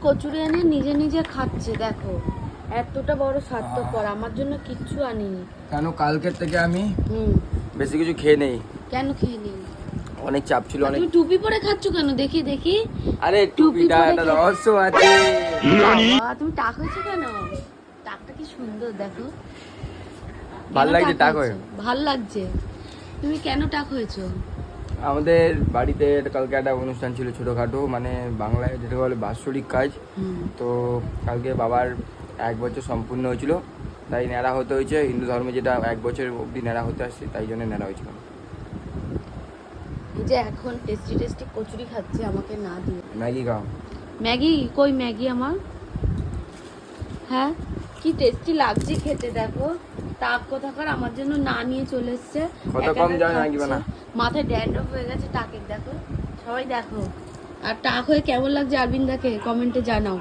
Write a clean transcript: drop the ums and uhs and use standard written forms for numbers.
কচুরি এনে নিজে নিজে খাচ্ছে দেখো, এতটা বড় স্বার্থপর, আমার জন্য কিচ্ছু আনিনি। কেন কালকের থেকে আমি হুম, বেশি কিছু খেয়ে নেই, কেন খেয়ে নিই? অনেক চাপ ছিল অনেক। তুমি টুপি পরে খাচ্ছ কেন? দেখি দেখি। আরে টুপিটা একটা রহস্য আছে। বাবা, তুমি টাক হয়েছে কেন? টাকটা কি সুন্দর দেখো। ভাল লাগছে টাক হয়ে? ভাল লাগছে। তুমি কেন টাক হয়েছো? আমাদের বাড়িতে কালকে একটা অনুষ্ঠান ছিল ছোটোখাটো, মানে বাংলায় যেটা বলে বাৎসরিক কাজ। তো কালকে বাবার 1 বছর সম্পূর্ণ হয়েছিল, তাই ন্যাড়া হতে হয়েছে। হিন্দু ধর্মে যেটা 1 বছর অবধি ন্যাড়া হতে আসছে, তাই জন্য ন্যাড়া হয়েছিল। এই যে এখন টেস্টি টেস্টি কচুরি খাচ্ছে, আমাকে না দিয়ে। ম্যাগি খাও। ম্যাগি কই? ম্যাগি আমার, হ্যাঁ কি টেস্টি লাগছে খেতে দেখো। টাক কোথাকার আমার জন্য না নিয়ে চলে এসছে। কত কম যায় ম্যাগি বানা। মাথায় ড্যান্ড্রফ হয়ে গেছে টাকের দেখো, সবাই দেখো। আর টাক হয়ে কেমন লাগছে আরবিন্দাকে কমেন্টে জানাও।